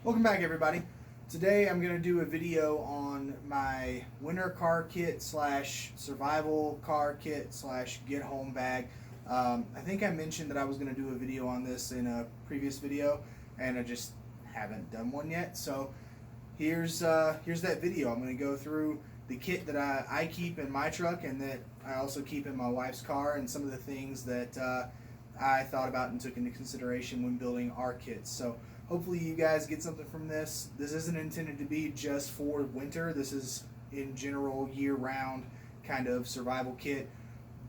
Welcome back, everybody. Today I'm going to do a video on my winter car kit slash survival car kit slash get home bag. I think I mentioned that I was going to do a video on this in a previous video, and I just haven't done one yet. So here's that video. I'm going to go through the kit that I keep in my truck and that I also keep in my wife's car, and some of the things that I thought about and took into consideration when building our kits. So hopefully you guys get something from this. This isn't intended to be just for winter. This is in general year-round kind of survival kit.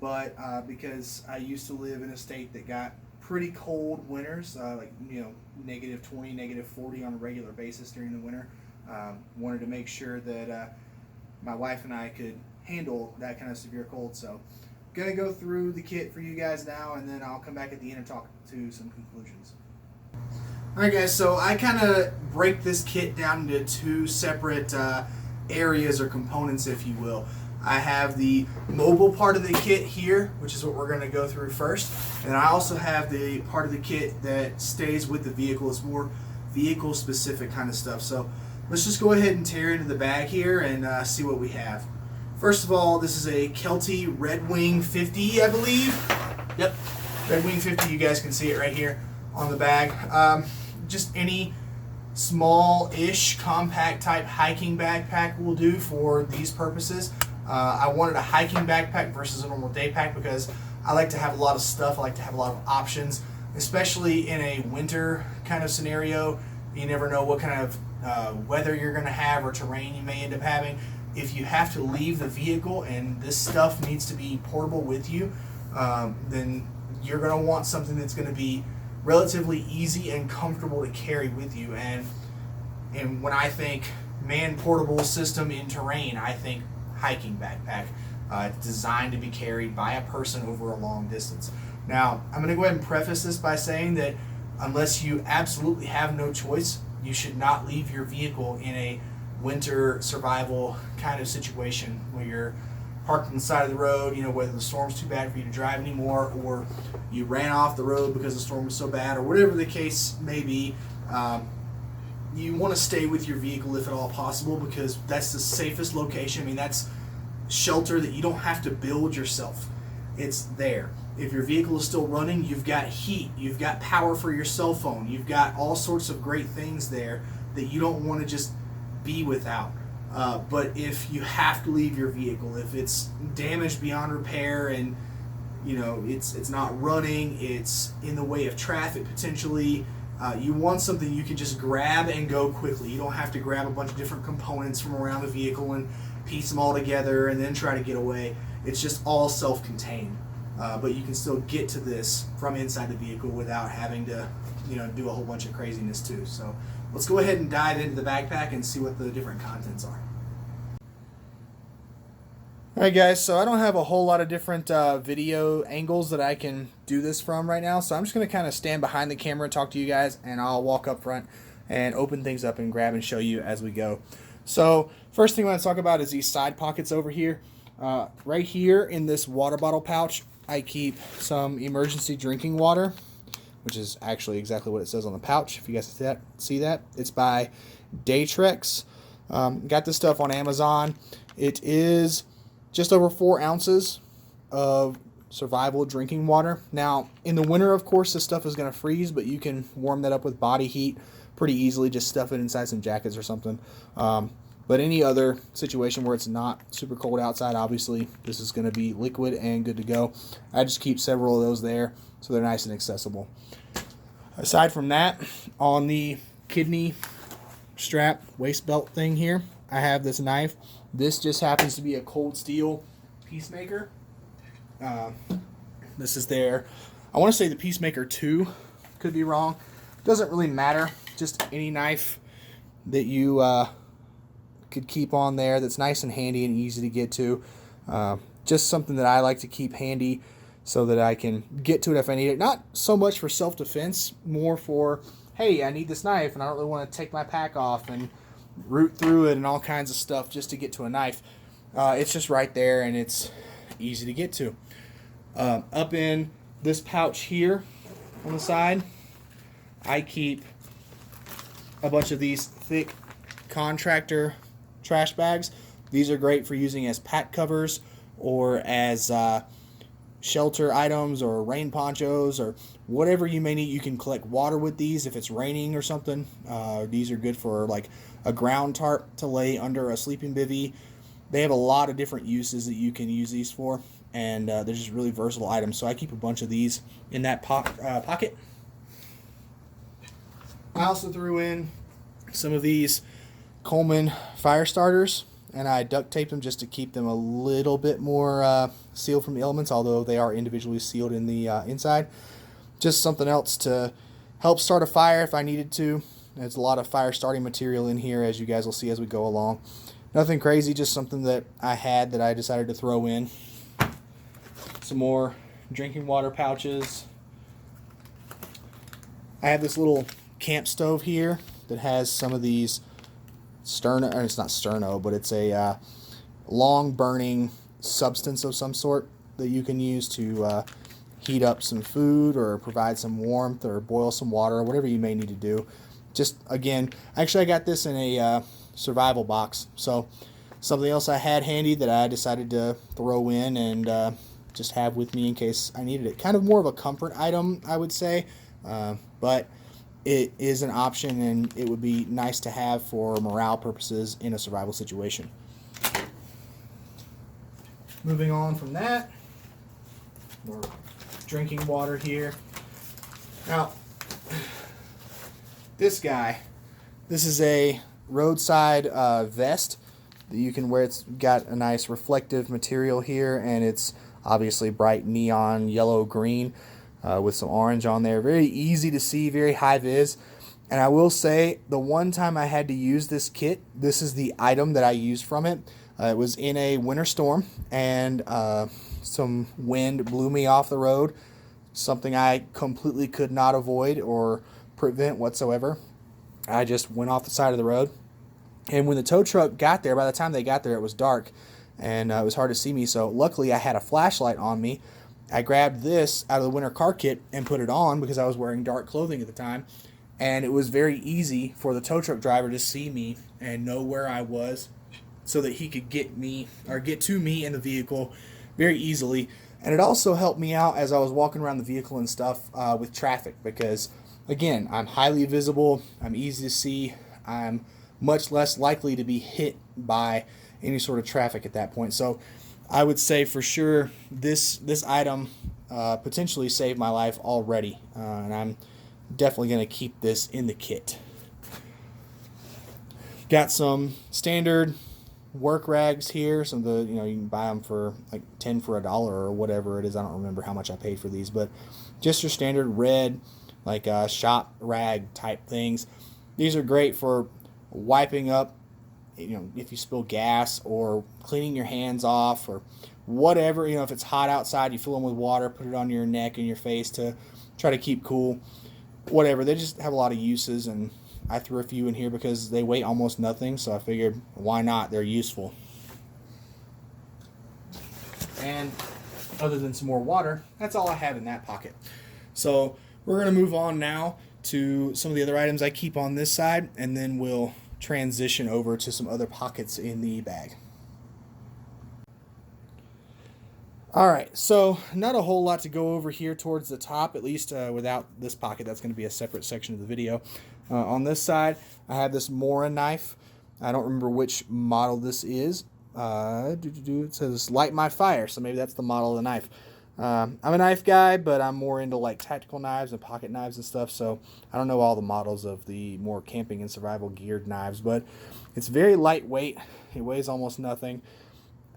But because I used to live in a state that got pretty cold winters, like negative 20, negative 40 on a regular basis during the winter, wanted to make sure that my wife and I could handle that kind of severe cold. So gonna go through the kit for you guys now, and then I'll come back at the end and talk to some conclusions. Alright guys, so I kind of break this kit down into two separate areas or components, if you will. I have the mobile part of the kit here, which is what we're going to go through first. And I also have the part of the kit that stays with the vehicle. It's more vehicle specific kind of stuff. So let's just go ahead and tear into the bag here and see what we have. First of all, this is a Kelty Red Wing 50, I believe. Yep, Red Wing 50. You guys can see it right here on the bag. Just any small-ish compact type hiking backpack will do for these purposes. I wanted a hiking backpack versus a normal day pack because I like to have a lot of stuff. I like to have a lot of options, especially in a winter kind of scenario. You never know what kind of weather you're going to have or terrain you may end up having. If you have to leave the vehicle and this stuff needs to be portable with you, then you're going to want something that's going to be relatively easy and comfortable to carry with you. And when I think man-portable system in terrain, I think hiking backpack. It's designed to be carried by a person over a long distance. Now, I'm going to go ahead and preface this by saying that unless you absolutely have no choice, you should not leave your vehicle in a winter survival kind of situation where you're parked on the side of the road, whether the storm's too bad for you to drive anymore, or you ran off the road because the storm was so bad, or whatever the case may be. You want to stay with your vehicle if at all possible, because that's the safest location. I mean, that's shelter that you don't have to build yourself. It's there. If your vehicle is still running, you've got heat, you've got power for your cell phone, you've got all sorts of great things there that you don't want to just be without. But if you have to leave your vehicle, if it's damaged beyond repair and it's not running, it's in the way of traffic potentially, you want something you can just grab and go quickly. You don't have to grab a bunch of different components from around the vehicle and piece them all together and then try to get away. It's just all self-contained. But you can still get to this from inside the vehicle without having to do a whole bunch of craziness too. So let's go ahead and dive into the backpack and see what the different contents are. Alright guys, so I don't have a whole lot of different video angles that I can do this from right now, so I'm just going to kind of stand behind the camera and talk to you guys, and I'll walk up front and open things up and grab and show you as we go. So first thing I want to talk about is these side pockets over here. Right here in this water bottle pouch, I keep some emergency drinking water, which is actually exactly what it says on the pouch. If you guys see that, it's by Daytrex. Got this stuff on Amazon. It is just over 4 ounces of survival drinking water. Now, in the winter, of course, this stuff is going to freeze, but you can warm that up with body heat pretty easily. Just stuff it inside some jackets or something. But any other situation where it's not super cold outside, obviously, this is going to be liquid and good to go. I just keep several of those there so they're nice and accessible. Aside from that, on the kidney strap waist belt thing here, I have this knife. This just happens to be a Cold Steel Peacemaker. This is there. I want to say the Peacemaker 2. Could be wrong. Doesn't really matter. Just any knife that you could keep on there that's nice and handy and easy to get to. Just something that I like to keep handy so that I can get to it if I need it. Not so much for self-defense, more for, hey, I need this knife and I don't really want to take my pack off and root through it and all kinds of stuff just to get to a knife. It's just right there and it's easy to get to. Up in this pouch here on the side, I keep a bunch of these thick contractor trash bags. These are great for using as pack covers or as shelter items or rain ponchos or whatever you may need. You can collect water with these if it's raining or something. These are good for like a ground tarp to lay under a sleeping bivvy. They have a lot of different uses that you can use these for, and they're just really versatile items. So I keep a bunch of these in that pocket. I also threw in some of these Coleman fire starters, and I duct taped them just to keep them a little bit more sealed from the elements, although they are individually sealed in the inside. Just something else to help start a fire if I needed to. There's a lot of fire starting material in here, as you guys will see as we go along. Nothing crazy, just something that I had that I decided to throw in. Some more drinking water pouches. I have this little camp stove here that has some of these sterno, or it's not sterno, but it's a long burning substance of some sort that you can use to heat up some food or provide some warmth or boil some water or whatever you may need to do. Just again, actually I got this in a survival box, so something else I had handy that I decided to throw in and just have with me in case I needed it. Kind of more of a comfort item, I would say, but it is an option, and it would be nice to have for morale purposes in a survival situation. Moving on from that, more drinking water here. Now, this guy, this is a roadside vest that you can wear. It's got a nice reflective material here, and it's obviously bright neon yellow green with some orange on there. Very easy to see, very high vis. And I will say, the one time I had to use this kit, this is the item that I used from it. It was in a winter storm, and some wind blew me off the road, something I completely could not avoid or prevent whatsoever. I just went off the side of the road, and when the tow truck got there, by the time they got there, it was dark, and it was hard to see me, so luckily I had a flashlight on me. I grabbed this out of the winter car kit and put it on because I was wearing dark clothing at the time, and it was very easy for the tow truck driver to see me and know where I was so that he could get me or get to me in the vehicle very easily. And it also helped me out as I was walking around the vehicle and stuff with traffic, because again, I'm highly visible, I'm easy to see, I'm much less likely to be hit by any sort of traffic at that point. So I would say for sure this item potentially saved my life already, and I'm definitely going to keep this in the kit. Got some standard work rags here. Some of the, you can buy them for like 10 for $1 or whatever it is. I don't remember how much I paid for these, but just your standard red, like shop rag type things. These are great for wiping up, if you spill gas, or cleaning your hands off, or whatever. If it's hot outside, you fill them with water, put it on your neck and your face to try to keep cool. Whatever. They just have a lot of uses, and I threw a few in here because they weigh almost nothing, so I figured, why not? They're useful. And other than some more water, that's all I have in that pocket. So we're going to move on now to some of the other items I keep on this side, and then we'll transition over to some other pockets in the bag. Alright, so not a whole lot to go over here towards the top, at least without this pocket. That's going to be a separate section of the video. On this side, I have this Mora knife. I don't remember which model this is. It says Light My Fire, so maybe that's the model of the knife. I'm a knife guy, but I'm more into like tactical knives and pocket knives and stuff, so I don't know all the models of the more camping and survival geared knives, but it's very lightweight. It weighs almost nothing.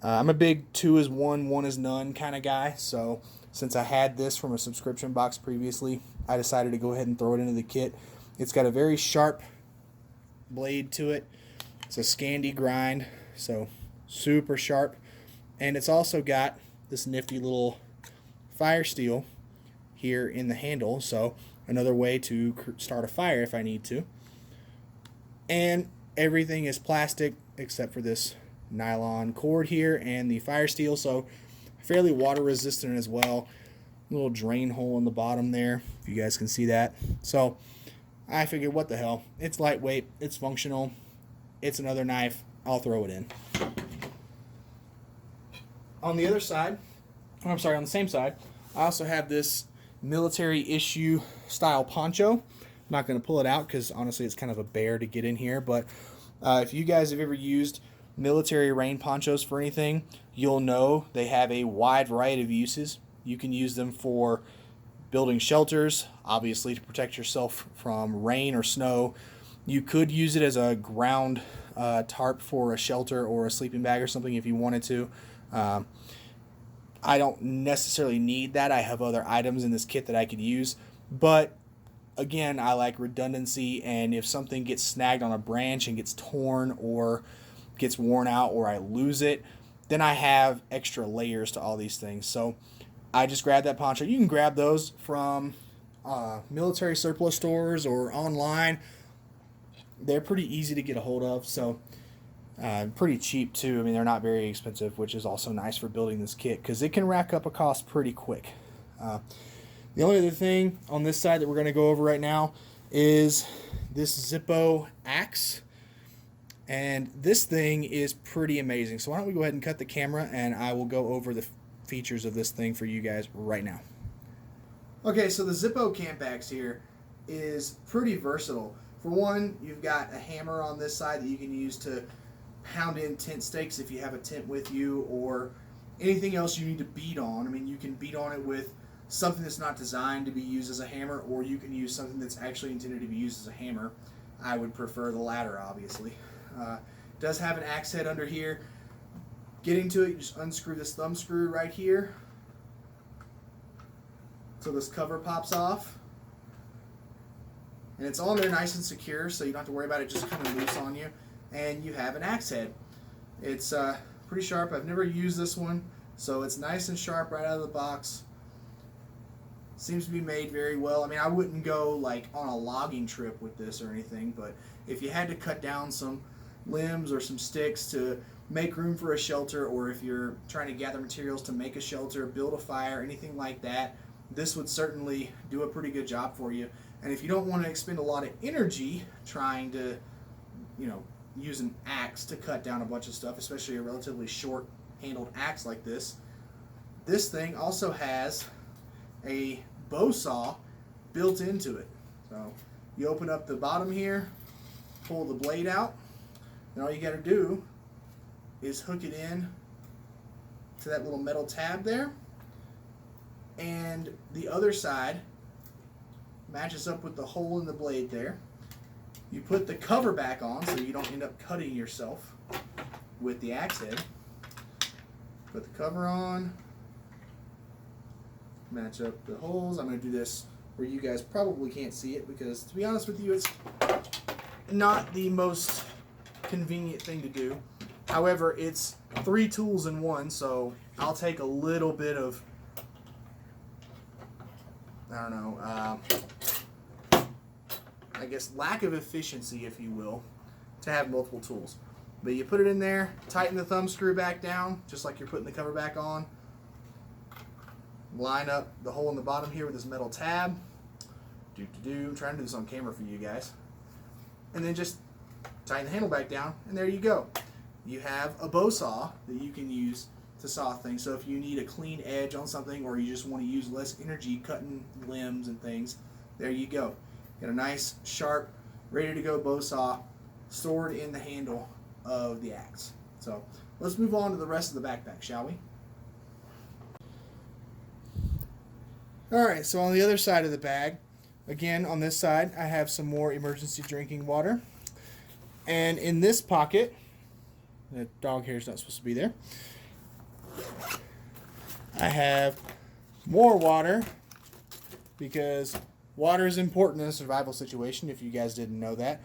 I'm a big 2 is 1, 1 is none kind of guy, so since I had this from a subscription box previously, I decided to go ahead and throw it into the kit. It's got a very sharp blade to it. It's a Scandi grind, so super sharp, and it's also got this nifty little fire steel here in the handle, so another way to start a fire if I need to. And everything is plastic except for this nylon cord here and the fire steel, so fairly water resistant as well. Little drain hole in the bottom there, if you guys can see that. So I figured, what the hell? It's lightweight, it's functional, it's another knife, I'll throw it in. On the other side, on the same side, I also have this military issue style poncho. I'm not going to pull it out because honestly it's kind of a bear to get in here, but if you guys have ever used military rain ponchos for anything, you'll know they have a wide variety of uses. You can use them for building shelters, obviously to protect yourself from rain or snow. You could use it as a ground tarp for a shelter or a sleeping bag or something if you wanted to. I don't necessarily need that. I have other items in this kit that I could use, but again, I like redundancy, and if something gets snagged on a branch and gets torn or gets worn out or I lose it, then I have extra layers to all these things. So I just grabbed that poncho. You can grab those from military surplus stores or online. They're pretty easy to get a hold of, so pretty cheap too. I mean, they're not very expensive, which is also nice for building this kit because it can rack up a cost pretty quick. The only other thing on this side that we're going to go over right now is this Zippo axe. And this thing is pretty amazing. So why don't we go ahead and cut the camera and I will go over the features of this thing for you guys right now. Okay, so the Zippo camp axe here is pretty versatile. For one, you've got a hammer on this side that you can use to pound in tent stakes if you have a tent with you, or anything else you need to beat on. I mean, you can beat on it with something that's not designed to be used as a hammer, or you can use something that's actually intended to be used as a hammer. I would prefer the latter, obviously. It does have an axe head under here. Getting to it, you just unscrew this thumb screw right here so this cover pops off. And it's on there nice and secure, so you don't have to worry about it just coming loose on you. And you have an axe head. It's pretty sharp. I've never used this one, so it's nice and sharp right out of the box. Seems to be made very well. I mean, I wouldn't go like on a logging trip with this or anything, but if you had to cut down some limbs or some sticks to make room for a shelter, or if you're trying to gather materials to make a shelter, build a fire, anything like that, this would certainly do a pretty good job for you. And if you don't want to expend a lot of energy trying to, use an axe to cut down a bunch of stuff, especially a relatively short-handled axe like this, this thing also has a bow saw built into it. So you open up the bottom here, pull the blade out, and all you got to do is hook it in to that little metal tab there, and the other side matches up with the hole in the blade there. You put the cover back on so you don't end up cutting yourself with the axe head. Put the cover on, match up the holes. I'm going to do this where you guys probably can't see it because, to be honest with you, it's not the most convenient thing to do. However, it's 3 tools in one, so I'll take a little bit of, I guess lack of efficiency, if you will, to have multiple tools. But you put it in there, tighten the thumb screw back down, just like you're putting the cover back on. Line up the hole in the bottom here with this metal tab. I'm trying to do this on camera for you guys. And then just tighten the handle back down, and there you go. You have a bow saw that you can use to saw things. So if you need a clean edge on something, or you just want to use less energy cutting limbs and things, there you go. Got a nice, sharp, ready to go bow saw stored in the handle of the axe. So let's move on to the rest of the backpack, shall we? Alright, so on the other side of the bag, again on this side, I have some more emergency drinking water. And in this pocket, the dog hair is not supposed to be there, I have more water, because water is important in a survival situation, if you guys didn't know that.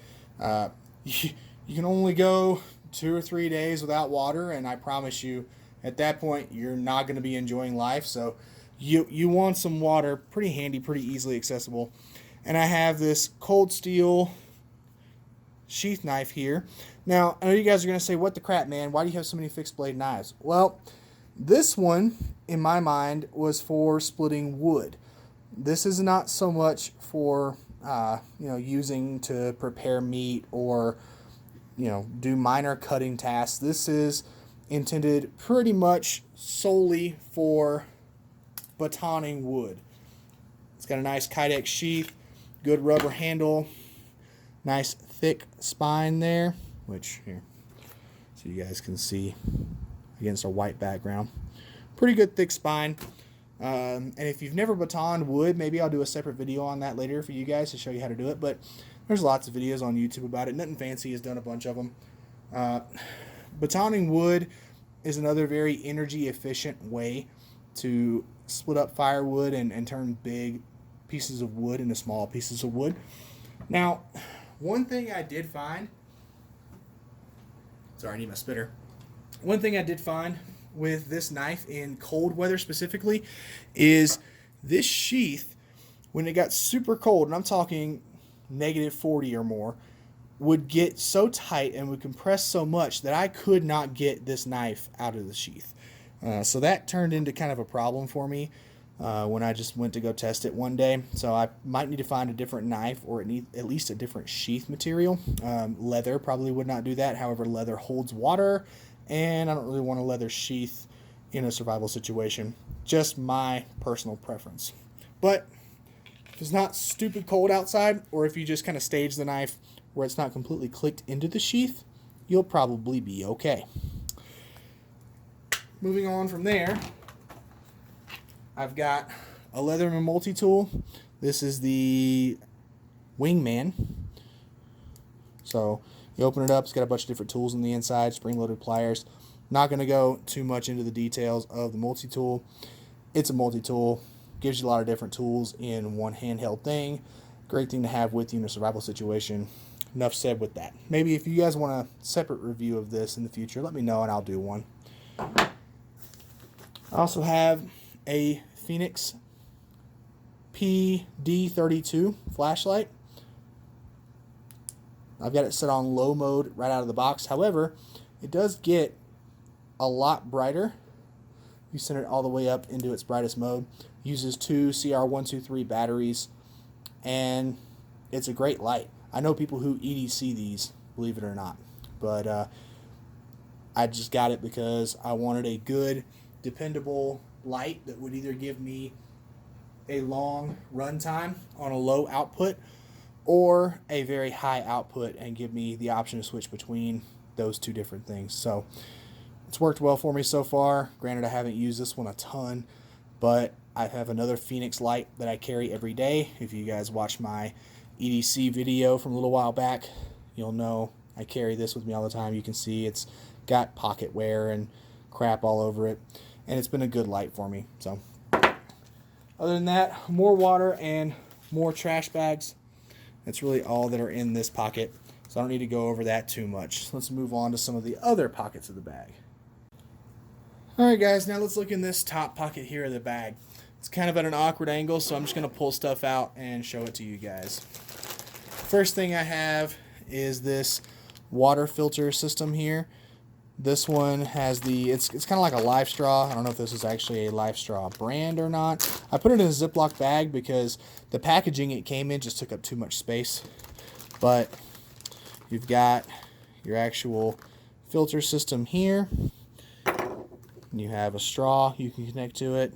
You can only go 2 or 3 days without water, and I promise you, at that point, you're not going to be enjoying life. So you want some water, pretty handy, pretty easily accessible. And I have this Cold Steel sheath knife here. Now, I know you guys are going to say, what the crap, man? Why do you have so many fixed blade knives? Well, this one, in my mind, was for splitting wood. This is not so much for using to prepare meat or, do minor cutting tasks. This is intended pretty much solely for batoning wood. It's got a nice Kydex sheath, good rubber handle, nice thick spine there, which here, so you guys can see against a white background. Pretty good thick spine. And if you've never batoned wood, maybe I'll do a separate video on that later for you guys to show you how to do it. But there's lots of videos on YouTube about it. Nothing Fancy has done a bunch of them. Batoning wood is another very energy efficient way to split up firewood and turn big pieces of wood into small pieces of wood. Now, one thing I did find, sorry, I need my spitter. One thing I did find with this knife in cold weather specifically is this sheath, when it got super cold, and I'm talking -40 or more, would get so tight and would compress so much that I could not get this knife out of the sheath. So that turned into kind of a problem for me when I just went to go test it one day. So I might need to find a different knife, or at least a different sheath material. Leather probably would not do that. However, leather holds water, and I don't really want a leather sheath in a survival situation. Just my personal preference. But if it's not stupid cold outside, or if you just kind of stage the knife where it's not completely clicked into the sheath, you'll probably be okay. Moving on from there, I've got a Leatherman multi-tool. This is the Wingman. So you open it up, it's got a bunch of different tools on the inside, spring-loaded pliers. Not going to go too much into the details of the multi-tool. It's a multi-tool, gives you a lot of different tools in one handheld thing. Great thing to have with you in a survival situation. Enough said with that. Maybe if you guys want a separate review of this in the future, let me know and I'll do one. I also have a Phoenix PD32 flashlight. I've got it set on low mode right out of the box. However, it does get a lot brighter. You send it all the way up into its brightest mode. Uses 2 CR123 batteries, and it's a great light. I know people who EDC these, believe it or not, but I just got it because I wanted a good, dependable light that would either give me a long run time on a low output or a very high output and give me the option to switch between those two different things. So it's worked well for me so far. Granted, I haven't used this one a ton, but I have another Phoenix light that I carry every day. If you guys watch my EDC video from a little while back, you'll know I carry this with me all the time. You can see it's got pocket wear and crap all over it, and it's been a good light for me. So other than that, more water and more trash bags. That's really all that are in this pocket, so I don't need to go over that too much. Let's move on to some of the other pockets of the bag. Alright guys, now let's look in this top pocket here of the bag. It's kind of at an awkward angle, so I'm just going to pull stuff out and show it to you guys. First thing I have is this water filter system here. This one has it's kind of like a Life Straw. I don't know if this is actually a Life Straw brand or not. I put it in a Ziploc bag because the packaging it came in just took up too much space. But you've got your actual filter system here. You have a straw you can connect to it.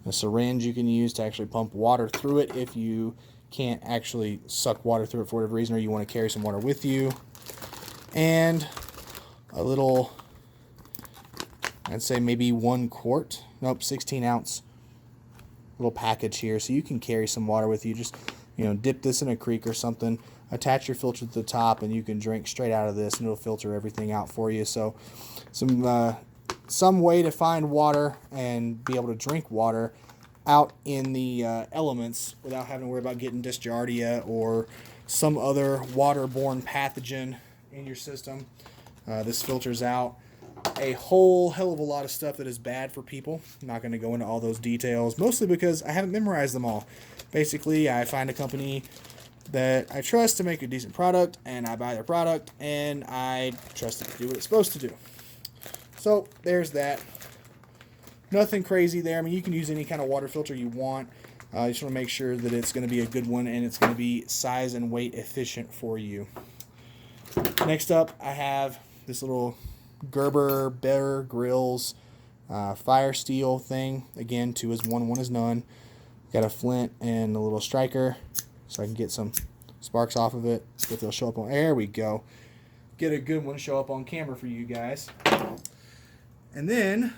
A syringe you can use to actually pump water through it if you can't actually suck water through it for whatever reason, or you want to carry some water with you. And a little, I'd say maybe 1 quart, nope, 16 ounce little package here, so you can carry some water with you. Just, dip this in a creek or something, attach your filter to the top, and you can drink straight out of this, and it'll filter everything out for you. So some way to find water and be able to drink water out in the elements without having to worry about getting Discardia or some other waterborne pathogen in your system. This filters out a whole hell of a lot of stuff that is bad for people. I'm not going to go into all those details, mostly because I haven't memorized them all. Basically, I find a company that I trust to make a decent product, and I buy their product, and I trust it to do what it's supposed to do. So there's that. Nothing crazy there. I mean, you can use any kind of water filter you want. You just want to make sure that it's going to be a good one and it's going to be size and weight efficient for you. Next up, I have this little Gerber Bear Grylls fire steel thing. Again, 2 is 1, 1 is none. Got a flint and a little striker so I can get some sparks off of it. If they'll show up on, there we go. Get a good one show up on camera for you guys. And then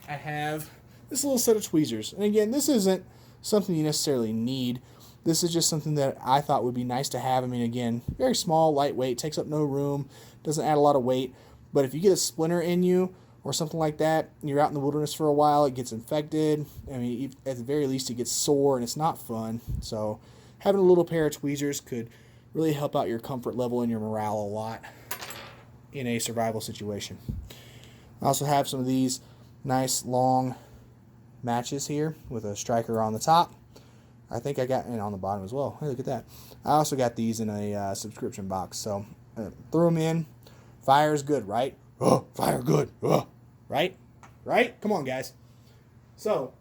I have this little set of tweezers. And again, this isn't something you necessarily need. This is just something that I thought would be nice to have. I mean, again, very small, lightweight, takes up no room, doesn't add a lot of weight. But if you get a splinter in you or something like that, and you're out in the wilderness for a while, it gets infected. I mean, at the very least, it gets sore, and it's not fun. So having a little pair of tweezers could really help out your comfort level and your morale a lot in a survival situation. I also have some of these nice long matches here with a striker on the top. I think I got, and on the bottom as well. Hey, look at that. I also got these in a subscription box. So throw them in. Fire is good, right? Oh, fire good. Oh, right? Right? Come on, guys. So,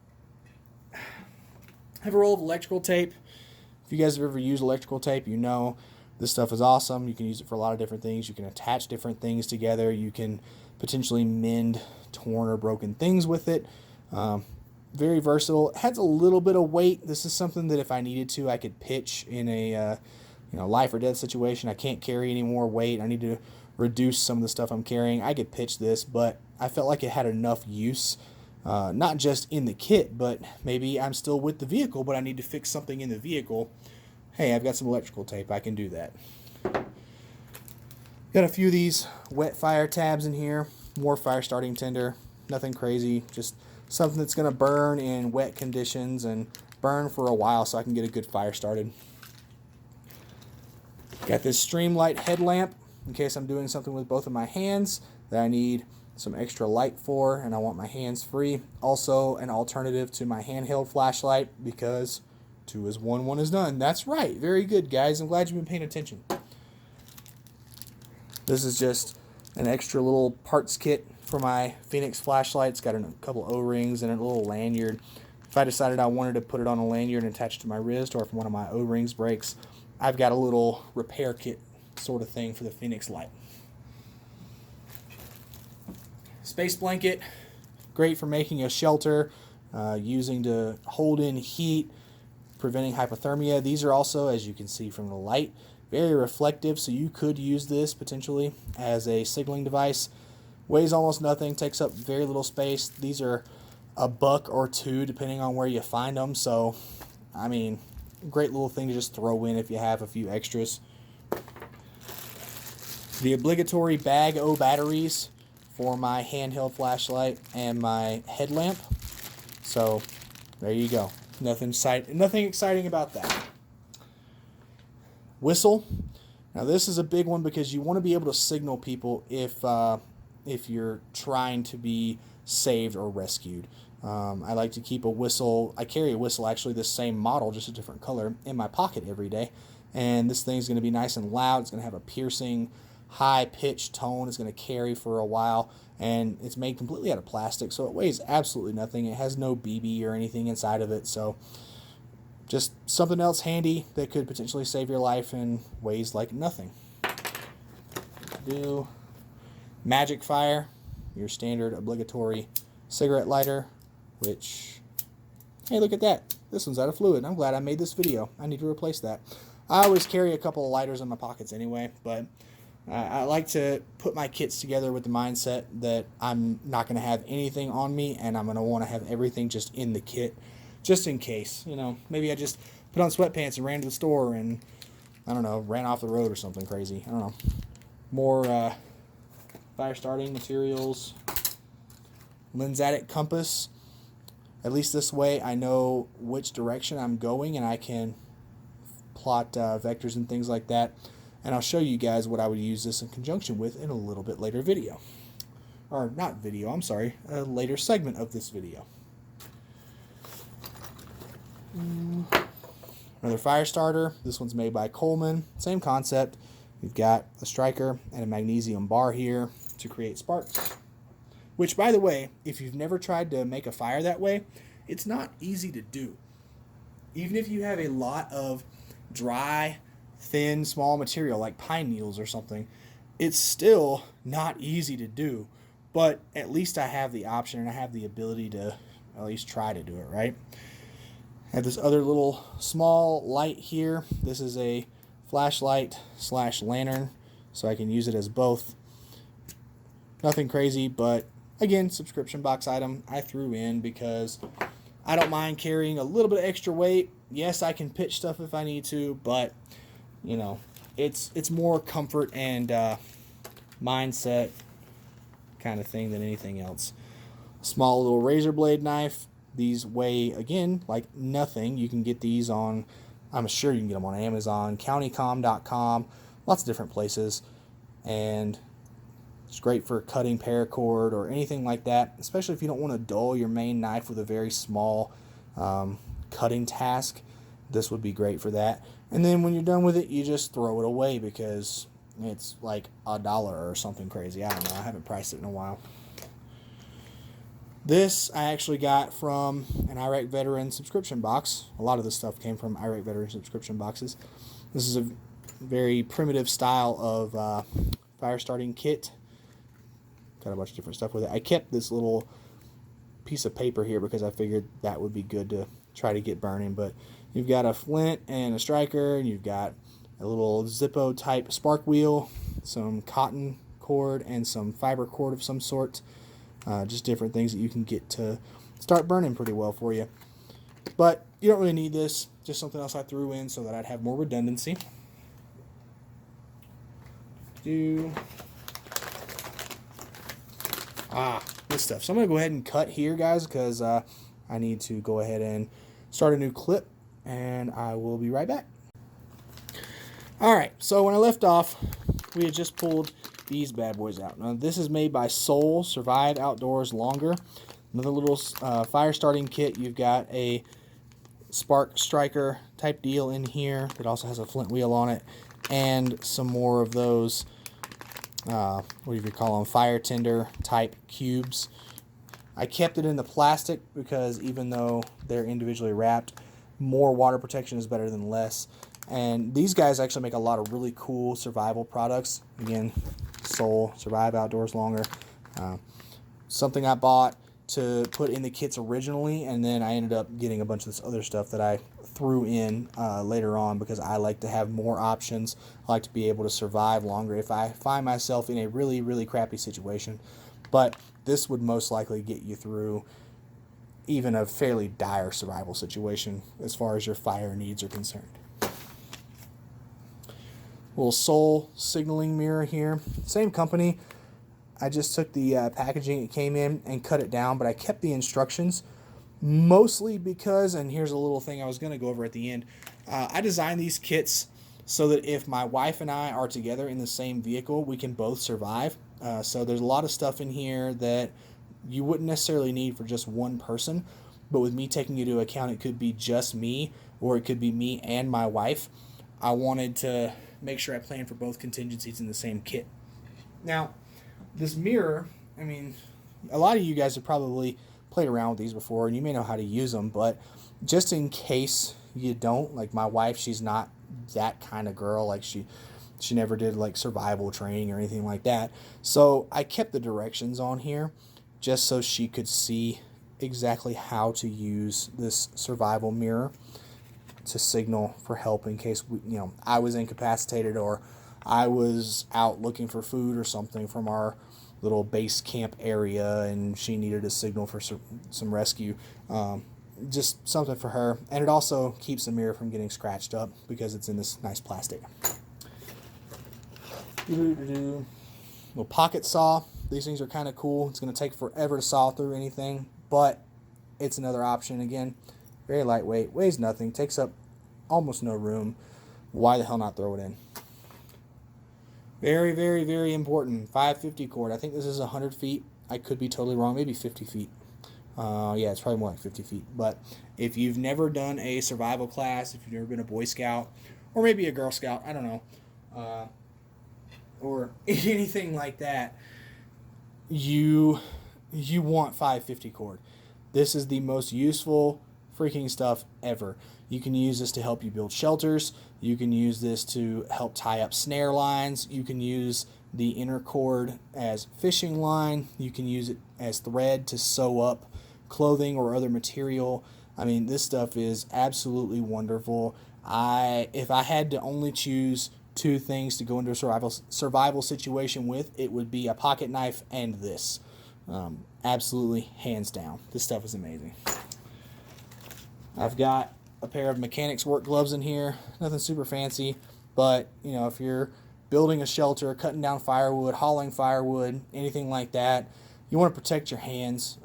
I have a roll of electrical tape. If you guys have ever used electrical tape, you know this stuff is awesome. You can use it for a lot of different things. You can attach different things together. You can potentially mend torn or broken things with it. Very versatile. It has a little bit of weight. This is something that if I needed to, I could pitch in a life or death situation. I can't carry any more weight. I need to reduce some of the stuff I'm carrying. I could pitch this, but I felt like it had enough use, not just in the kit, but maybe I'm still with the vehicle, but I need to fix something in the vehicle. Hey, I've got some electrical tape. I can do that. Got a few of these wet fire tabs in here. More fire starting tinder. Nothing crazy. Just something that's going to burn in wet conditions and burn for a while so I can get a good fire started. Got this Streamlight headlamp in case I'm doing something with both of my hands that I need some extra light for and I want my hands free. Also an alternative to my handheld flashlight because 2 is 1, 1 is none. That's right. Very good, guys. I'm glad you've been paying attention. This is just an extra little parts kit for my Phoenix flashlight. It's got a couple O-rings and a little lanyard. If I decided I wanted to put it on a lanyard and attach it to my wrist, or if one of my O-rings breaks, I've got a little repair kit sort of thing for the Phoenix light. Space blanket, great for making a shelter, using to hold in heat, preventing hypothermia. These are also, as you can see from the light, very reflective, so you could use this potentially as a signaling device. Weighs almost nothing, takes up very little space. These are $1 or $2 depending on where you find them, so I mean, great little thing to just throw in if you have a few extras. The obligatory bag O batteries for my handheld flashlight and my headlamp. So there you go. Nothing exciting about that. Whistle. Now this is a big one because you want to be able to signal people if you're trying to be saved or rescued. I like to keep a whistle. I carry a whistle, actually the same model, just a different color, in my pocket every day. And this thing's going to be nice and loud. It's going to have a piercing, high-pitched tone. It's going to carry for a while. And it's made completely out of plastic, so it weighs absolutely nothing. It has no BB or anything inside of it. So just something else handy that could potentially save your life and weighs like nothing. Do Magic Fire, your standard obligatory cigarette lighter, which, hey, look at that. This one's out of fluid. I'm glad I made this video. I need to replace that. I always carry a couple of lighters in my pockets anyway, but I like to put my kits together with the mindset that I'm not going to have anything on me and I'm going to want to have everything just in the kit, just in case. You know, maybe I just put on sweatpants and ran to the store and, I don't know, ran off the road or something crazy. I don't know. More fire starting materials. Lensatic compass. At least this way I know which direction I'm going and I can plot vectors and things like that. And I'll show you guys what I would use this in conjunction with in a little bit later video. Or not video, I'm sorry, a later segment of this video. Another fire starter. This one's made by Coleman. Same concept. We've got a striker and a magnesium bar here to create sparks. which, by the way, if you've never tried to make a fire that way, it's not easy to do. Even if you have a lot of dry, thin, small material like pine needles or something, it's still not easy to do. But at least I have the option and I have the ability to at least try to do it, right? I have this other little small light here. This is a flashlight / lantern, so I can use it as both. Nothing crazy, but again, subscription box item I threw in because I don't mind carrying a little bit of extra weight. Yes, I can pitch stuff if I need to, but you know, it's more comfort and mindset kind of thing than anything else. Small little razor blade knife. These weigh, again, like nothing. You can get these on, I'm sure you can get them on Amazon, countycom.com, lots of different places. And it's great for cutting paracord or anything like that, especially if you don't want to dull your main knife with a very small cutting task. This would be great for that. And then when you're done with it, you just throw it away because it's like $1 or something crazy. I don't know. I haven't priced it in a while. This I actually got from an Iraq Veteran subscription box. A lot of this stuff came from Iraq Veteran subscription boxes. This is a very primitive style of fire starting kit. Got a bunch of different stuff with it. I kept this little piece of paper here because I figured that would be good to try to get burning. But you've got a flint and a striker, and you've got a little Zippo type spark wheel, some cotton cord, and some fiber cord of some sort. Just different things that you can get to start burning pretty well for you. But you don't really need this. Just something else I threw in so that I'd have more redundancy. This stuff. So I'm going to go ahead and cut here, guys, because I need to go ahead and start a new clip, and I will be right back. Alright, so when I left off, we had just pulled these bad boys out. Now, this is made by Soul, Survive Outdoors Longer. Another little fire starting kit. You've got a spark striker type deal in here that also has a flint wheel on it, and some more of those, what do you call them, fire tinder type cubes. I kept it in the plastic because even though they're individually wrapped, more water protection is better than less. And these guys actually make a lot of really cool survival products. Again, Soul, Survive Outdoors Longer. Something I bought to put in the kits originally, and then I ended up getting a bunch of this other stuff that I threw in later on because I like to have more options. I like to be able to survive longer if I find myself in a really, really crappy situation. But this would most likely get you through even a fairly dire survival situation as far as your fire needs are concerned. Little Soul signaling mirror here. Same company. I just took the packaging it came in and cut it down, but I kept the instructions mostly because, and here's a little thing I was going to go over at the end, I designed these kits so that if my wife and I are together in the same vehicle, we can both survive. So there's a lot of stuff in here that you wouldn't necessarily need for just one person, but with me taking into account it could be just me or it could be me and my wife, I wanted to make sure I plan for both contingencies in the same kit. Now, this mirror, I mean, a lot of you guys have probably played around with these before and you may know how to use them, but just in case you don't, like my wife, she's not that kind of girl. Like she never did like survival training or anything like that. So I kept the directions on here just so she could see exactly how to use this survival mirror to signal for help in case I was incapacitated or I was out looking for food or something from our little base camp area and she needed a signal for some rescue. Just something for her. And it also keeps the mirror from getting scratched up because it's in this nice plastic. Little pocket saw. These things are kind of cool. It's going to take forever to saw through anything, but it's another option. Again, very lightweight, weighs nothing, takes up almost no room. Why the hell not throw it in? Very, very, very important. 550 cord. I think this is 100 feet. I could be totally wrong. Maybe 50 feet. Yeah, it's probably more like 50 feet. But if you've never done a survival class, if you've never been a Boy Scout, or maybe a Girl Scout, I don't know, or anything like that, you you want 550 cord. This is the most useful freaking stuff ever. You can use this to help you build shelters. You can use this to help tie up snare lines. You can use the inner cord as fishing line. You can use it as thread to sew up clothing or other material. I mean, this stuff is absolutely wonderful. If I had to only choose two things to go into a survival situation with, it would be a pocket knife and this. Absolutely, hands down. This stuff is amazing. I've got a pair of mechanics work gloves in here. Nothing super fancy, but you know, if you're building a shelter, cutting down firewood, hauling firewood, anything like that, you want to protect your hands.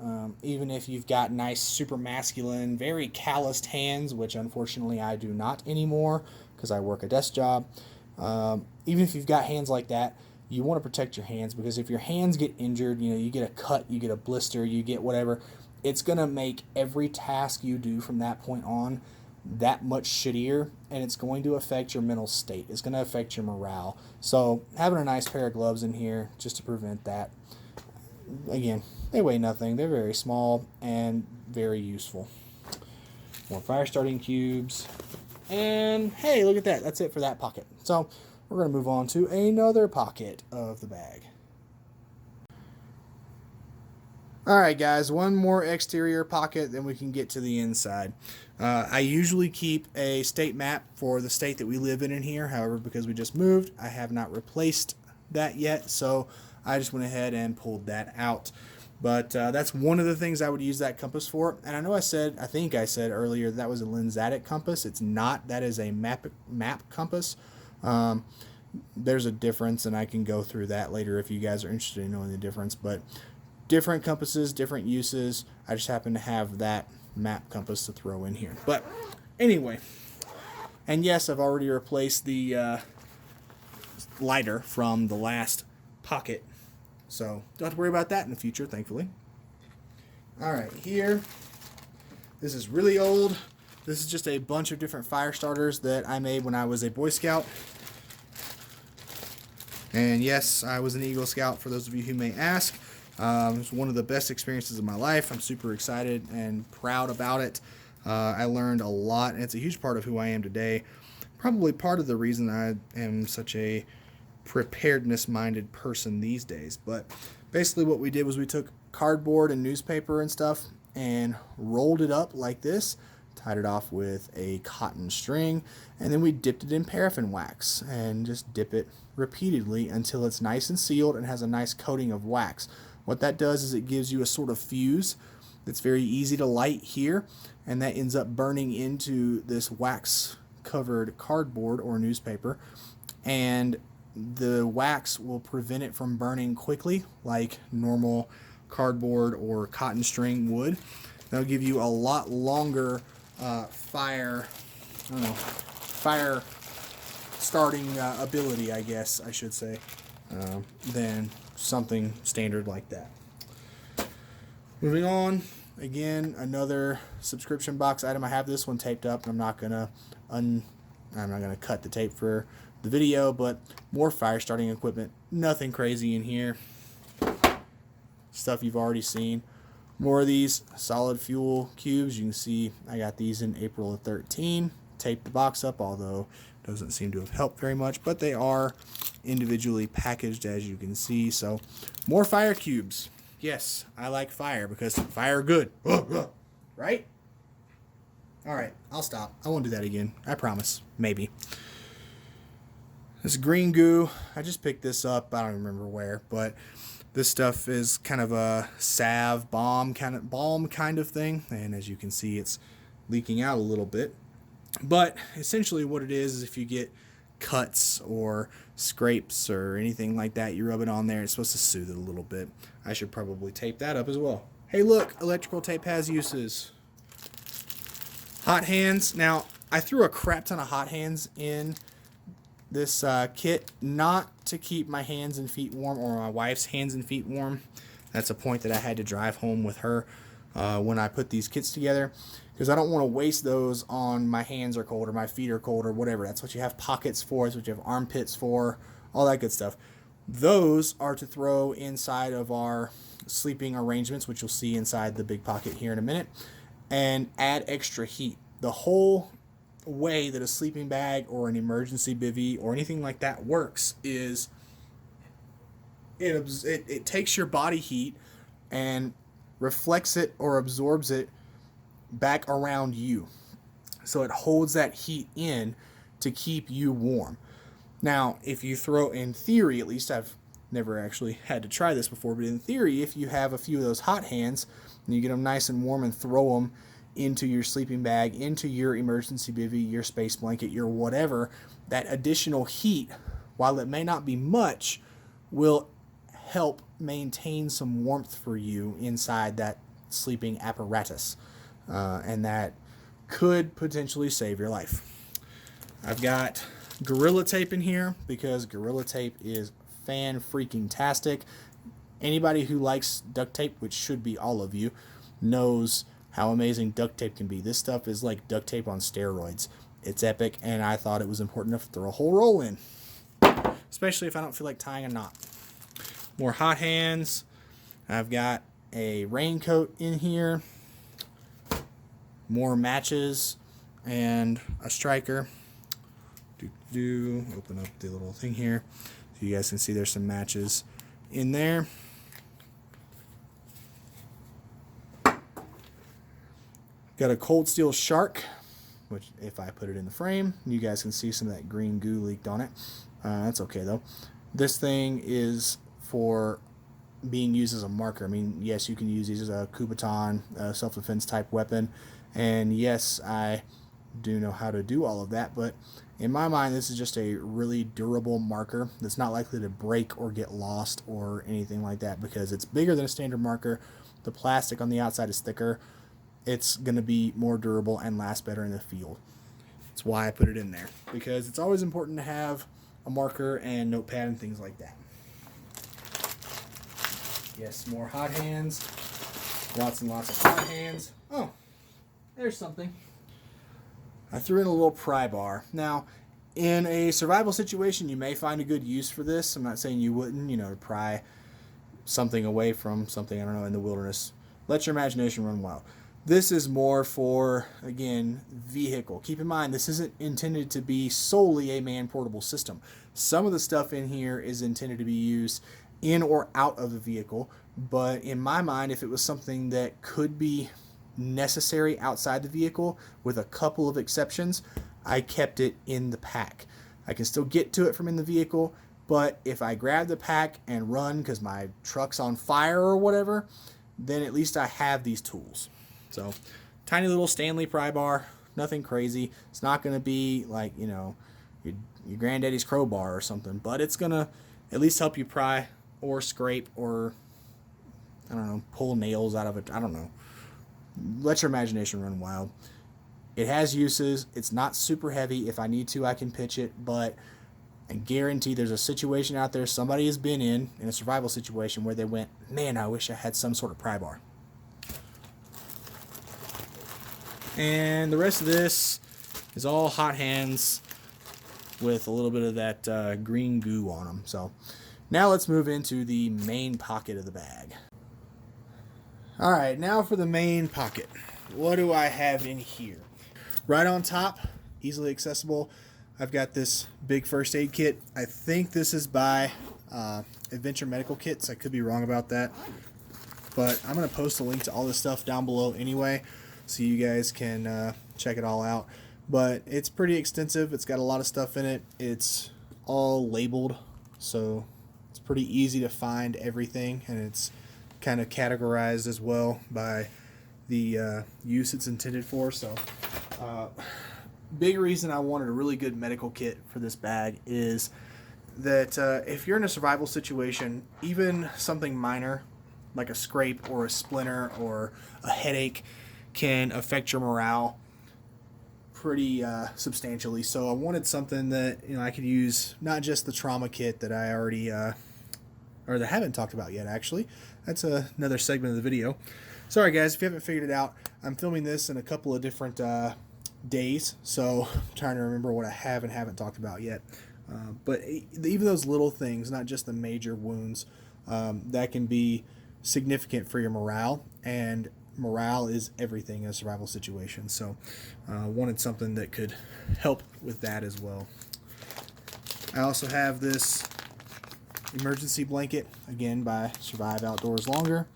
Even if you've got nice, super masculine, very calloused hands, which unfortunately I do not anymore because I work a desk job. Even if you've got hands like that, you want to protect your hands, because if your hands get injured, you know, you get a cut, you get a blister, you get whatever, it's going to make every task you do from that point on that much shittier, and it's going to affect your mental state. It's going to affect your morale. So having a nice pair of gloves in here just to prevent that. Again, they weigh nothing. They're very small and very useful. More fire starting cubes. And hey, look at that. That's it for that pocket. So we're going to move on to another pocket of the bag. Alright guys, one more exterior pocket, then we can get to the inside. I usually keep a state map for the state that we live in here. However, because we just moved, I have not replaced that yet, so I just went ahead and pulled that out. But that's one of the things I would use that compass for. And I know I think I said earlier that was a Lensatic compass. It's not. That is a map compass. There's a difference, and I can go through that later if you guys are interested in knowing the difference. But different compasses, different uses. I just happen to have that map compass to throw in here. But anyway, and yes, I've already replaced the lighter from the last pocket. So don't have to worry about that in the future, thankfully. Alright, here, this is really old. This is just a bunch of different fire starters that I made when I was a Boy Scout. And yes, I was an Eagle Scout, for those of you who may ask. It was one of the best experiences of my life. I'm super excited and proud about it. I learned a lot, and it's a huge part of who I am today. Probably part of the reason I am such a preparedness-minded person these days. But basically what we did was we took cardboard and newspaper and stuff and rolled it up like this, tied it off with a cotton string, and then we dipped it in paraffin wax and just dip it repeatedly until it's nice and sealed and has a nice coating of wax. What that does is it gives you a sort of fuse that's very easy to light here, and that ends up burning into this wax covered cardboard or newspaper, and the wax will prevent it from burning quickly like normal cardboard or cotton string would. That'll give you a lot longer fire starting ability, I guess I should say, than something standard like that. Moving on, again, another subscription box item. I have this one taped up, and I'm not gonna cut the tape for the video, but more fire starting equipment. Nothing crazy in here. Stuff you've already seen. More of these solid fuel cubes. You can see I got these in April of 13. Taped the box up, although it doesn't seem to have helped very much, but they are individually packaged, as you can see. So more fire cubes. Yes, I like fire because fire good. Right? Alright, I'll stop. I won't do that again. I promise. Maybe. This green goo, I just picked this up. I don't remember where, but this stuff is kind of a salve balm kind of thing, and as you can see, it's leaking out a little bit. But essentially what it is if you get cuts or scrapes or anything like that, you rub it on there. It's supposed to soothe it a little bit. I should probably tape that up as well. Hey, look, electrical tape has uses. Hot hands. Now, I threw a crap ton of hot hands in this kit, not to keep my hands and feet warm, or my wife's hands and feet warm. That's a point that I had to drive home with her when I put these kits together, because I don't want to waste those on my hands are cold or my feet are cold or whatever. That's what you have pockets for. That's what you have armpits for, all that good stuff. Those are to throw inside of our sleeping arrangements, which you'll see inside the big pocket here in a minute, and add extra heat. The whole way that a sleeping bag or an emergency bivy or anything like that works is it takes your body heat and reflects it or absorbs it back around you. So it holds that heat in to keep you warm. Now, if you throw, in theory, at least I've never actually had to try this before, but in theory, if you have a few of those hot hands and you get them nice and warm and throw them into your sleeping bag, into your emergency bivy, your space blanket, your whatever, that additional heat, while it may not be much, will help maintain some warmth for you inside that sleeping apparatus. And that could potentially save your life. I've got Gorilla Tape in here because Gorilla Tape is fan-freaking-tastic. Anybody who likes duct tape, which should be all of you, knows how amazing duct tape can be. This stuff is like duct tape on steroids. It's epic, and I thought it was important enough to throw a whole roll in, especially if I don't feel like tying a knot. More hot hands. I've got a raincoat in here, more matches, and a striker. Open up the little thing here so you guys can see there's some matches in there. Got a Cold Steel Shark, which if I put it in the frame, you guys can see some of that green goo leaked on it. That's okay though. This thing is for being used as a marker. I mean, yes, you can use these as a Kubotan, self-defense type weapon, and yes, I do know how to do all of that, but in my mind, this is just a really durable marker that's not likely to break or get lost or anything like that because it's bigger than a standard marker. The plastic on the outside is thicker. It's going to be more durable and last better in the field. That's why I put it in there, because it's always important to have a marker and notepad and things like that. Yes, more hot hands. Lots and lots of hot hands. Oh, there's something. I threw in a little pry bar. Now, in a survival situation, you may find a good use for this. I'm not saying you wouldn't, to pry something away from something, I don't know, in the wilderness. Let your imagination run wild. This is more for, again, vehicle. Keep in mind, this isn't intended to be solely a man-portable system. Some of the stuff in here is intended to be used in or out of the vehicle, but in my mind, if it was something that could be necessary outside the vehicle, with a couple of exceptions, I kept it in the pack. I can still get to it from in the vehicle, but if I grab the pack and run because my truck's on fire or whatever, then at least I have these tools. So, tiny little Stanley pry bar, nothing crazy. It's not going to be like, your granddaddy's crowbar or something, but it's going to at least help you pry or scrape or, I don't know, pull nails out of it. I don't know. Let your imagination run wild. It has uses. It's not super heavy. If I need to, I can pitch it, but I guarantee there's a situation out there somebody has been in a survival situation where they went, man, I wish I had some sort of pry bar. And the rest of this is all hot hands with a little bit of that green goo on them. So now let's move into the main pocket of the bag. All right, now for the main pocket. What do I have in here? Right on top, easily accessible, I've got this big first aid kit. I think this is by Adventure Medical Kits. I could be wrong about that, but I'm going to post a link to all this stuff down below anyway, so you guys can check it all out. But it's pretty extensive. It's got a lot of stuff in it. It's all labeled, so it's pretty easy to find everything, and it's kind of categorized as well by the use it's intended for. So big reason I wanted a really good medical kit for this bag is that if you're in a survival situation, even something minor like a scrape or a splinter or a headache can affect your morale pretty substantially. So I wanted something that I could use, not just the trauma kit that I already or that I haven't talked about yet, actually. That's another segment of the video. Sorry guys, if you haven't figured it out, I'm filming this in a couple of different days, so I'm trying to remember what I have and haven't talked about yet. But even those little things, not just the major wounds, that can be significant for your morale, and morale is everything in a survival situation. So wanted something that could help with that as well. I also have this emergency blanket, again by Survive Outdoors Longer.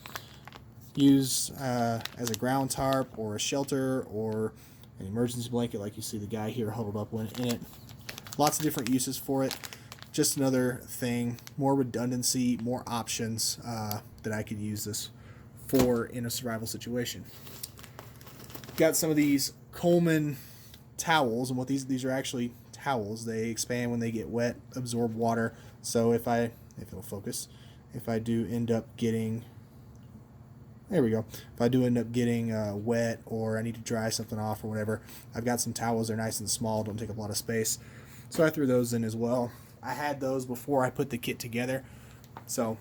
Use as a ground tarp or a shelter or an emergency blanket like you see the guy here huddled up in it. Lots of different uses for it. Just another thing, more redundancy, more options that I could use this for in a survival situation. Got some of these Coleman towels, and what these are actually towels. They expand when they get wet, absorb water. So if it'll focus, if I do end up getting, there we go. If I do end up getting wet, or I need to dry something off or whatever, I've got some towels. They're nice and small, don't take up a lot of space. So I threw those in as well. I had those before I put the kit together, so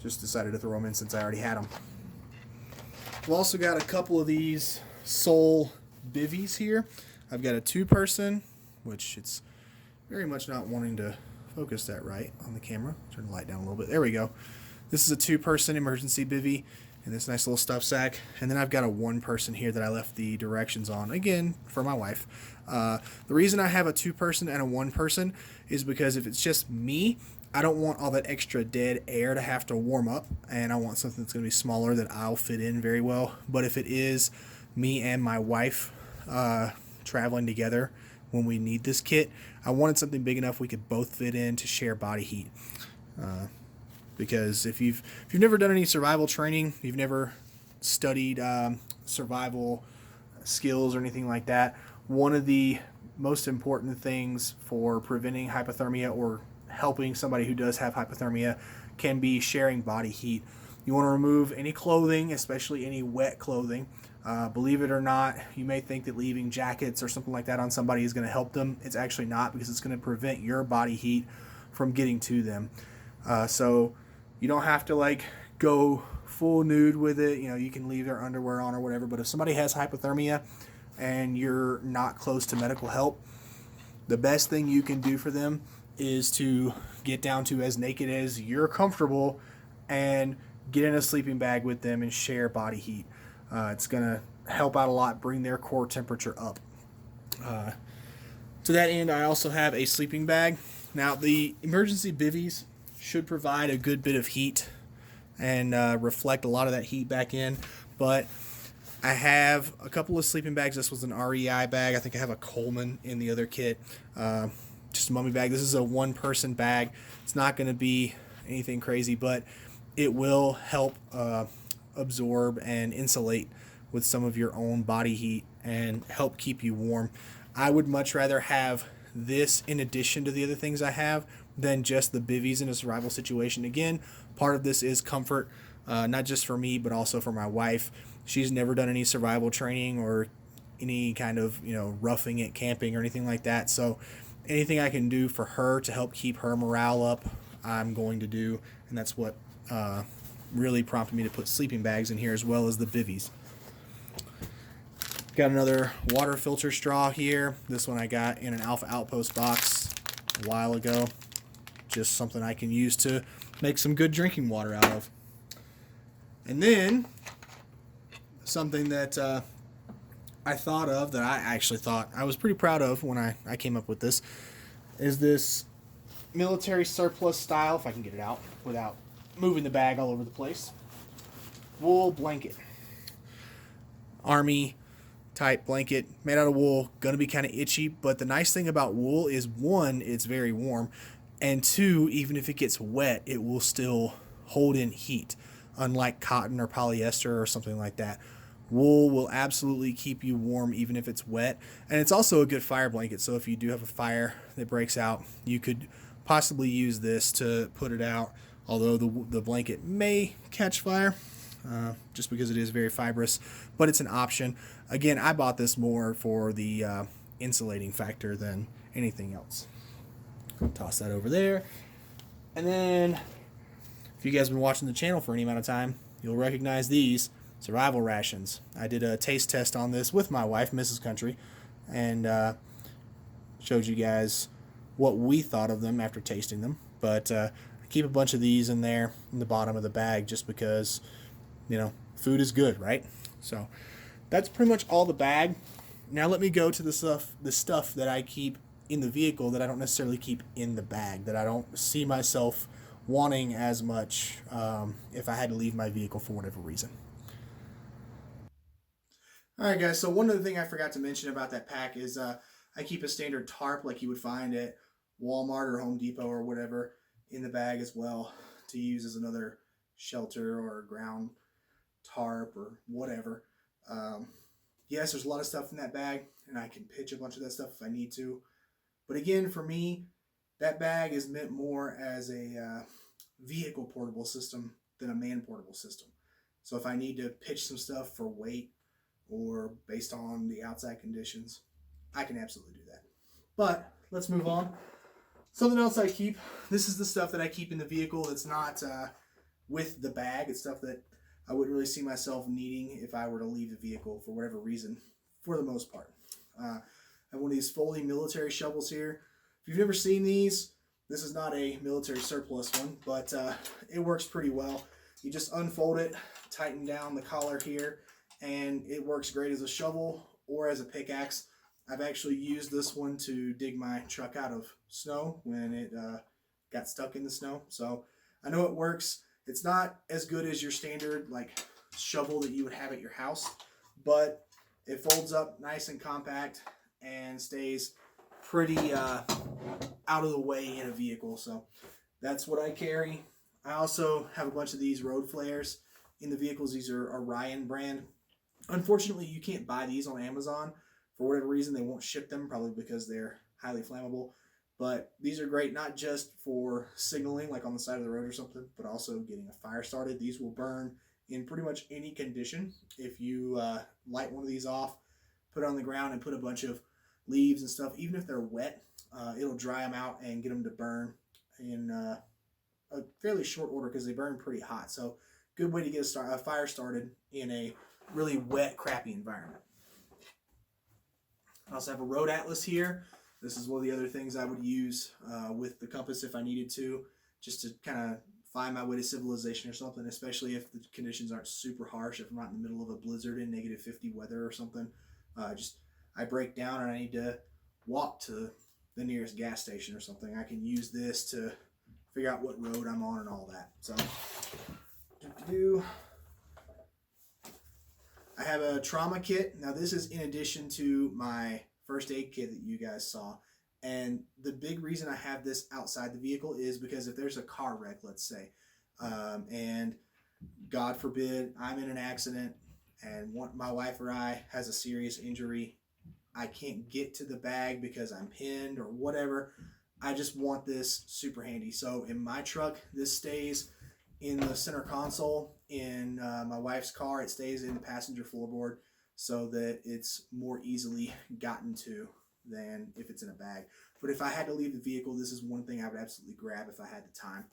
just decided to throw them in since I already had them. I've also got a couple of these Soul bivvies here. I've got a 2-person, which it's very much not wanting to focus that right on the camera. Turn the light down a little bit. There we go. This is a 2-person emergency bivvy in this nice little stuff sack. And then I've got a 1-person here that I left the directions on, again, for my wife. The reason I have a 2-person and a 1-person is because if it's just me, I don't want all that extra dead air to have to warm up, and I want something that's going to be smaller that I'll fit in very well. But if it is me and my wife traveling together when we need this kit, I wanted something big enough we could both fit in to share body heat. Because if you've never done any survival training, you've never studied survival skills or anything like that, one of the most important things for preventing hypothermia or helping somebody who does have hypothermia can be sharing body heat. You want to remove any clothing, especially any wet clothing. Believe it or not, you may think that leaving jackets or something like that on somebody is going to help them. It's actually not, because it's going to prevent your body heat from getting to them. So you don't have to go full nude with it. You can leave their underwear on or whatever. But if somebody has hypothermia and you're not close to medical help, the best thing you can do for them is to get down to as naked as you're comfortable and get in a sleeping bag with them and share body heat. It's going to help out a lot, bring their core temperature up. To that end, I also have a sleeping bag. Now, the emergency bivvies should provide a good bit of heat and reflect a lot of that heat back in, but I have a couple of sleeping bags. This was an REI bag. I think I have a Coleman in the other kit. Just a mummy bag. This is a 1-person bag. It's not going to be anything crazy, but it will help absorb and insulate with some of your own body heat and help keep you warm. I would much rather have this in addition to the other things I have than just the bivvies in a survival situation. Again, part of this is comfort, not just for me, but also for my wife. She's never done any survival training or any kind of roughing it, camping or anything like that. So anything I can do for her to help keep her morale up, I'm going to do, and that's what really prompted me to put sleeping bags in here as well as the bivvies. Got another water filter straw here. This one I got in an Alpha Outpost box a while ago. Just something I can use to make some good drinking water out of. And then something that I thought of, that I actually thought I was pretty proud of when I came up with this, is this military surplus style, if I can get it out without moving the bag all over the place, wool blanket. Army type blanket made out of wool, gonna be kind of itchy, but the nice thing about wool is, 1, it's very warm, and 2, even if it gets wet, it will still hold in heat, unlike cotton or polyester or something like that. Wool will absolutely keep you warm even if it's wet, and it's also a good fire blanket, so if you do have a fire that breaks out, you could possibly use this to put it out, although the blanket may catch fire just because it is very fibrous, but it's an option. Again, I bought this more for the insulating factor than anything else. Toss that over there. And then, if you guys have been watching the channel for any amount of time, you'll recognize these survival rations. I did a taste test on this with my wife, Mrs. Country, and showed you guys what we thought of them after tasting them. But keep a bunch of these in there in the bottom of the bag just because, food is good, right? So that's pretty much all the bag. Now let me go to the stuff that I keep in the vehicle that I don't necessarily keep in the bag, that I don't see myself wanting as much if I had to leave my vehicle for whatever reason. All right, guys. So one other thing I forgot to mention about that pack is I keep a standard tarp like you would find at Walmart or Home Depot or whatever in the bag as well to use as another shelter or ground tarp or whatever. Yes, there's a lot of stuff in that bag, and I can pitch a bunch of that stuff if I need to. But again, for me, that bag is meant more as a vehicle portable system than a man portable system. So if I need to pitch some stuff for weight or based on the outside conditions, I can absolutely do that. But let's move on. Something else I keep. This is the stuff that I keep in the vehicle that's not with the bag. It's stuff that I wouldn't really see myself needing if I were to leave the vehicle for whatever reason, for the most part. I have one of these folding military shovels here. If you've never seen these, this is not a military surplus one, but it works pretty well. You just unfold it, tighten down the collar here, and it works great as a shovel or as a pickaxe. I've actually used this one to dig my truck out of snow when it got stuck in the snow. So I know it works. It's not as good as your standard like shovel that you would have at your house, but it folds up nice and compact and stays pretty out of the way in a vehicle. So that's what I carry. I also have a bunch of these road flares in the vehicles. These are Orion brand. Unfortunately, you can't buy these on Amazon. For whatever reason, they won't ship them, probably because they're highly flammable. But these are great not just for signaling, like on the side of the road or something, but also getting a fire started. These will burn in pretty much any condition. If you light one of these off, put it on the ground, and put a bunch of leaves and stuff, even if they're wet, it'll dry them out and get them to burn in a fairly short order because they burn pretty hot. So good way to get a fire started in a really wet, crappy environment. I also have a road atlas here. This is one of the other things I would use with the compass if I needed to, just to kind of find my way to civilization or something, especially if the conditions aren't super harsh, if I'm not in the middle of a blizzard in -50 weather or something. I break down and I need to walk to the nearest gas station or something. I can use this to figure out what road I'm on and all that. So, I have a trauma kit. Now this is in addition to my first aid kit that you guys saw. And the big reason I have this outside the vehicle is because if there's a car wreck, let's say, and God forbid I'm in an accident and my wife or I has a serious injury, I can't get to the bag because I'm pinned or whatever. I just want this super handy. So in my truck, this stays in the center console. In my wife's car, it stays in the passenger floorboard so that it's more easily gotten to than if it's in a bag. But if I had to leave the vehicle, this is one thing I would absolutely grab if I had the time.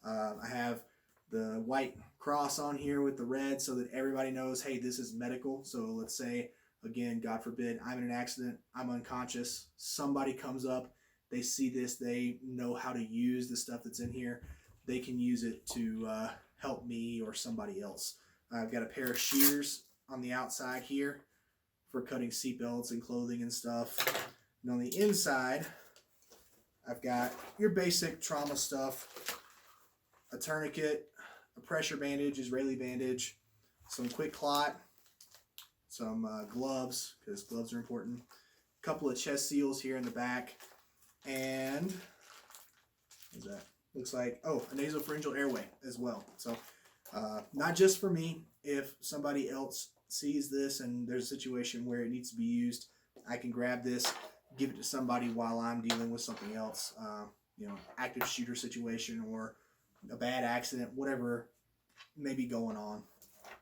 I have the white cross on here with the red so that everybody knows, hey, this is medical. So let's say, again, God forbid, I'm in an accident, I'm unconscious, somebody comes up, they see this, they know how to use the stuff that's in here, they can use it to help me or somebody else. I've got a pair of shears on the outside here for cutting seatbelts and clothing and stuff. And on the inside, I've got your basic trauma stuff, a tourniquet, a pressure bandage, Israeli bandage, some quick clot, some gloves, because gloves are important, a couple of chest seals here in the back, and what's that? Looks like, a nasopharyngeal airway as well. So not just for me. If somebody else sees this and there's a situation where it needs to be used, I can grab this, give it to somebody while I'm dealing with something else, active shooter situation or a bad accident, whatever may be going on.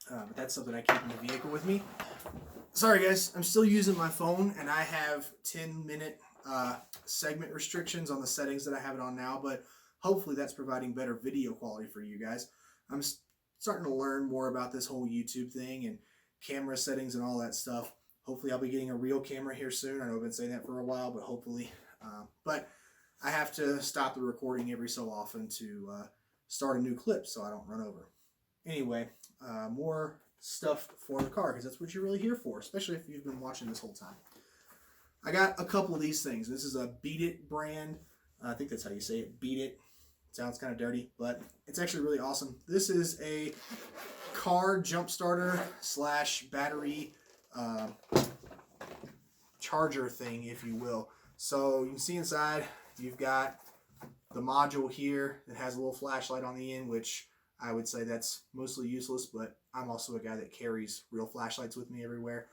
But that's something I keep in the vehicle with me. Sorry guys, I'm still using my phone and I have 10-minute segment restrictions on the settings that I have it on now, but hopefully that's providing better video quality for you guys. I'm starting to learn more about this whole YouTube thing and camera settings and all that stuff. Hopefully I'll be getting a real camera here soon. I know I've been saying that for a while, but hopefully. But I have to stop the recording every so often to start a new clip so I don't run over. Anyway, more stuff for the car because that's what you're really here for, especially if you've been watching this whole time. I got a couple of these things. This is a Beat It brand. I think that's how you say it. Beat It. Sounds kind of dirty, but it's actually really awesome. This is a car jump starter / battery charger thing, if you will. So you can see inside, you've got the module here that has a little flashlight on the end, which I would say that's mostly useless, but I'm also a guy that carries real flashlights with me everywhere.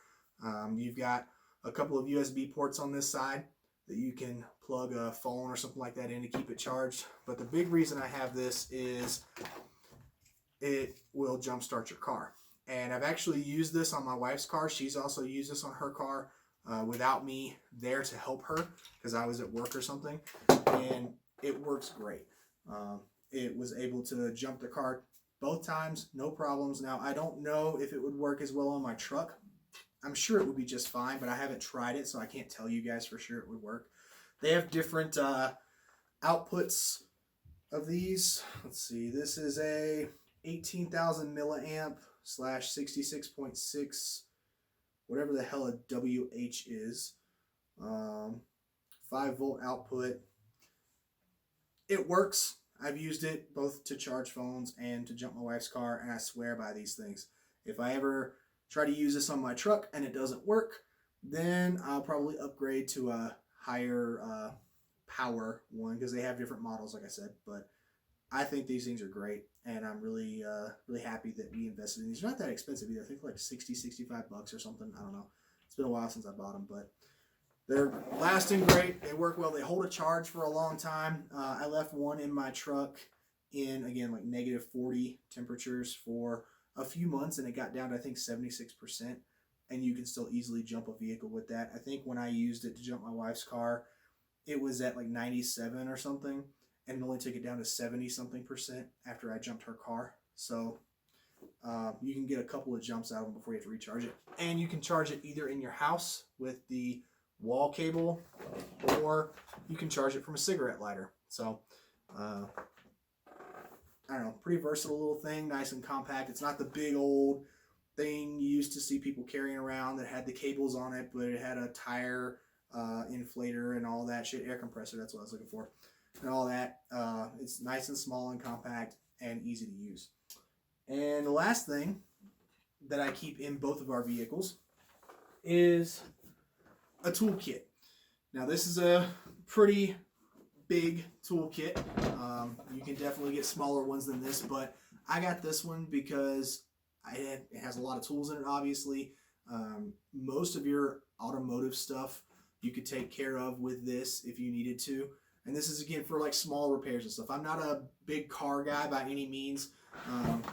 You've got a couple of USB ports on this side that you can plug a phone or something like that in to keep it charged. But the big reason I have this is it will jumpstart your car. And I've actually used this on my wife's car. She's also used this on her car without me there to help her because I was at work or something. And it works great. It was able to jump the car both times, no problems. Now, I don't know if it would work as well on my truck. I'm sure it would be just fine, but I haven't tried it, so I can't tell you guys for sure it would work. They have different outputs of these. Let's see. This is a 18,000 milliamp / 66.6, whatever the hell a WH is. 5-volt output. It works. I've used it both to charge phones and to jump my wife's car, and I swear by these things. If I ever try to use this on my truck and it doesn't work, then I'll probably upgrade to a higher power one because they have different models, like I said. But I think these things are great, and I'm really really happy that we invested in these. They're not that expensive either. I think like $60-65 or something. I don't know. It's been a while since I bought them, but they're lasting great. They work well. They hold a charge for a long time. I left one in my truck in, again, like -40 temperatures for a few months, and it got down to, I think, 76%. And you can still easily jump a vehicle with that. I think when I used it to jump my wife's car, it was at like 97 or something, and it only took it down to 70-something% after I jumped her car. So you can get a couple of jumps out of them before you have to recharge it. And you can charge it either in your house with the wall cable, or you can charge it from a cigarette lighter. So I don't know, pretty versatile little thing, nice and compact. It's not the big old thing you used to see people carrying around that had the cables on it, but it had a tire inflator and all that shit. Air compressor, that's what I was looking for, and all that. It's nice and small and compact and easy to use. And the last thing that I keep in both of our vehicles is a toolkit. Now, this is a pretty big toolkit. You can definitely get smaller ones than this, but I got this one because it has a lot of tools in it, obviously. Most of your automotive stuff you could take care of with this if you needed to. And this is, again, for like small repairs and stuff. I'm not a big car guy by any means.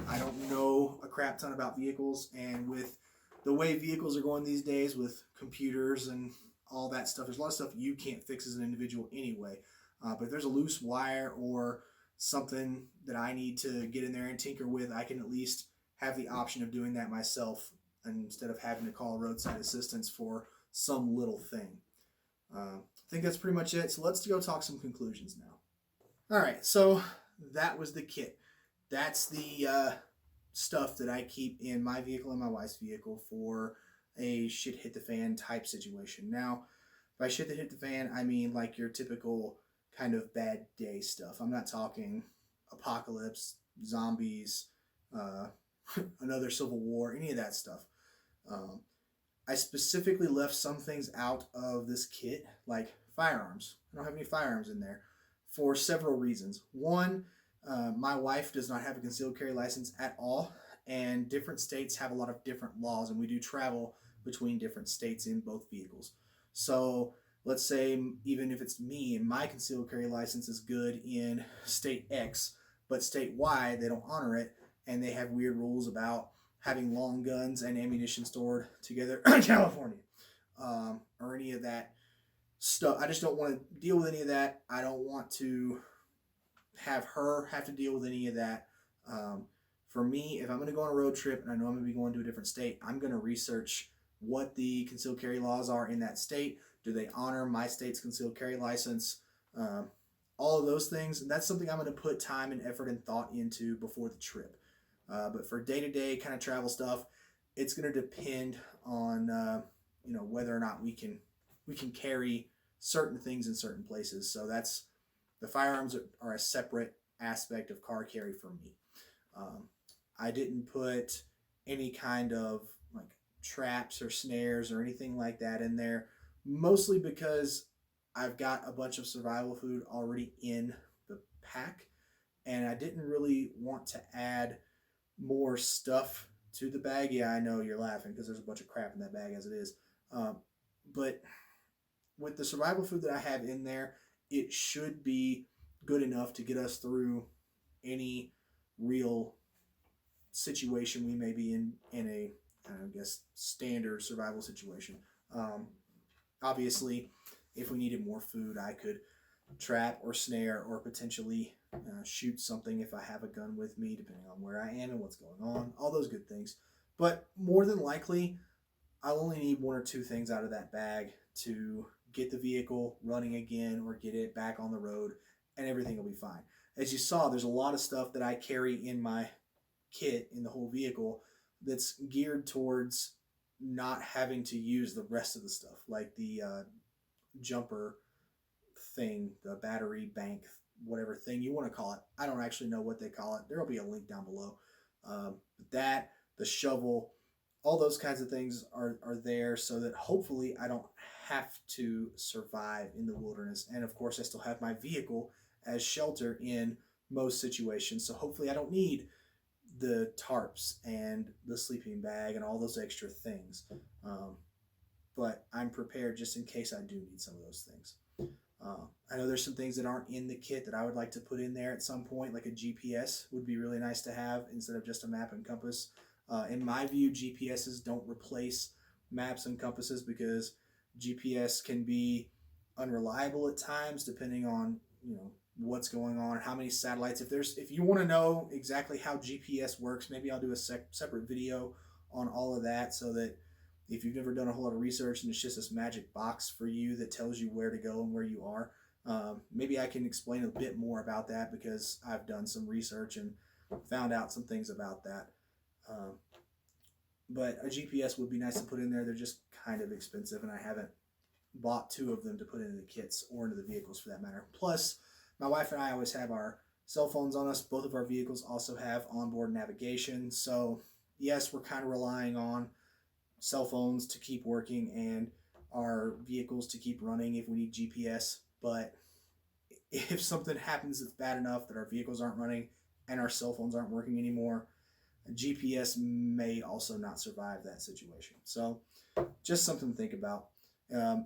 I don't know a crap ton about vehicles, and with the way vehicles are going these days with computers and all that stuff, there's a lot of stuff you can't fix as an individual anyway. But if there's a loose wire or something that I need to get in there and tinker with, I can at least have the option of doing that myself instead of having to call roadside assistance for some little thing. I think that's pretty much it. So let's go talk some conclusions now. All right, so that was the kit. That's the stuff that I keep in my vehicle and my wife's vehicle for a shit hit the fan type situation. Now, by shit that hit the fan, I mean like your typical kind of bad day stuff. I'm not talking apocalypse, zombies, another civil war, any of that stuff. I specifically left some things out of this kit, like firearms. I don't have any firearms in there for several reasons. One, my wife does not have a concealed carry license at all, and different states have a lot of different laws, and we do travel between different states in both vehicles. So let's say even if it's me and my concealed carry license is good in state X, but state Y, they don't honor it, and they have weird rules about having long guns and ammunition stored together in California, or any of that stuff. I just don't want to deal with any of that. I don't want to have her have to deal with any of that. For me, if I'm going to go on a road trip and I know I'm going to be going to a different state, I'm going to research what the concealed carry laws are in that state. Do they honor my state's concealed carry license? all of those things. And that's something I'm going to put time and effort and thought into before the trip. But for day-to-day kind of travel stuff, it's going to depend on whether or not we can carry certain things in certain places. So that's the firearms are a separate aspect of car carry for me. I didn't put any kind of like traps or snares or anything like that in there, mostly because I've got a bunch of survival food already in the pack, and I didn't really want to add more stuff to the bag. Yeah, I know you're laughing because there's a bunch of crap in that bag as it is. But with the survival food that I have in there, it should be good enough to get us through any real situation we may be in a, I guess, standard survival situation. Obviously, if we needed more food, I could trap or snare or potentially shoot something if I have a gun with me, depending on where I am and what's going on, all those good things. But more than likely, I'll only need one or two things out of that bag to get the vehicle running again or get it back on the road, and everything will be fine. As you saw, there's a lot of stuff that I carry in my kit in the whole vehicle that's geared towards not having to use the rest of the stuff, like the jumper thing, the battery bank, whatever thing you want to call it. I don't actually know what they call it. There will be a link down below. That, the shovel, all those kinds of things are there so that hopefully I don't have to survive in the wilderness. And of course, I still have my vehicle as shelter in most situations. So hopefully I don't need the tarps and the sleeping bag and all those extra things. But I'm prepared just in case I do need some of those things. I know there's some things that aren't in the kit that I would like to put in there at some point, like a GPS would be really nice to have instead of just a map and compass. In my view, GPSs don't replace maps and compasses because GPS can be unreliable at times depending on what's going on, how many satellites. If you want to know exactly how GPS works, maybe I'll do a separate video on all of that, so that if you've never done a whole lot of research and it's just this magic box for you that tells you where to go and where you are, maybe I can explain a bit more about that because I've done some research and found out some things about that. But a GPS would be nice to put in there. They're just kind of expensive, and I haven't bought two of them to put into the kits or into the vehicles for that matter. Plus, my wife and I always have our cell phones on us. Both of our vehicles also have onboard navigation. So, yes, we're kind of relying on cell phones to keep working and our vehicles to keep running if we need GPS. But if something happens that's bad enough that our vehicles aren't running and our cell phones aren't working anymore, GPS may also not survive that situation. So just something to think about.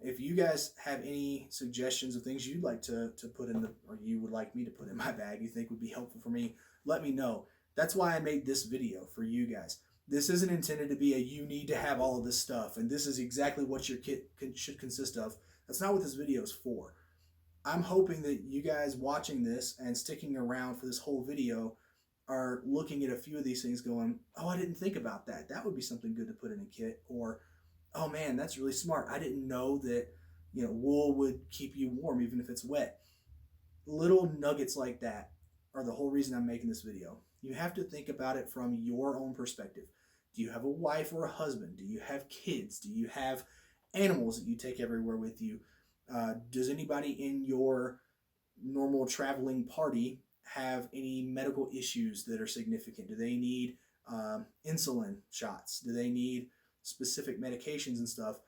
If you guys have any suggestions of things you'd like to put in or you would like me to put in my bag you think would be helpful for me, let me know. That's why I made this video, for you guys. This isn't intended to be a you need to have all of this stuff and this is exactly what your kit should consist of. That's not what this video is for. I'm hoping that you guys watching this and sticking around for this whole video are looking at a few of these things going, oh, I didn't think about that. That would be something good to put in a kit. Or, oh man, that's really smart. I didn't know that, wool would keep you warm even if it's wet. Little nuggets like that are the whole reason I'm making this video. You have to think about it from your own perspective. Do you have a wife or a husband? Do you have kids? Do you have animals that you take everywhere with you? Does anybody in your normal traveling party have any medical issues that are significant? Do they need insulin shots? Do they need specific medications and stuff?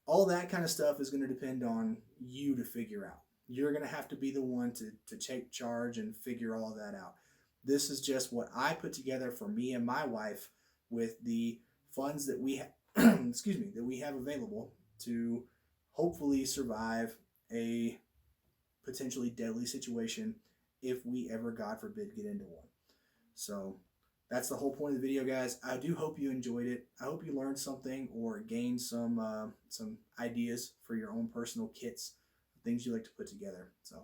All that kind of stuff is going to depend on you to figure out. You're going to have to be the one to take charge and figure all that out. This is just what I put together for me and my wife with the funds that we that we have available to hopefully survive a potentially deadly situation if we ever, God forbid, get into one. So that's the whole point of the video, guys. I do hope you enjoyed it. I hope you learned something or gained some ideas for your own personal kits, things you like to put together. So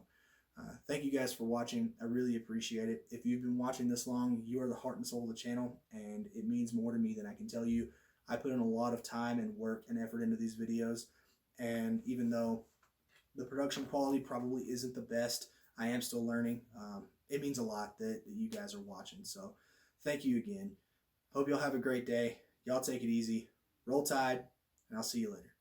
thank you guys for watching. I really appreciate it. If you've been watching this long, you are the heart and soul of the channel, and it means more to me than I can tell you. I put in a lot of time and work and effort into these videos, and even though the production quality probably isn't the best, I am still learning. It means a lot that you guys are watching. So thank you again. Hope y'all have a great day. Y'all take it easy. Roll Tide, and I'll see you later.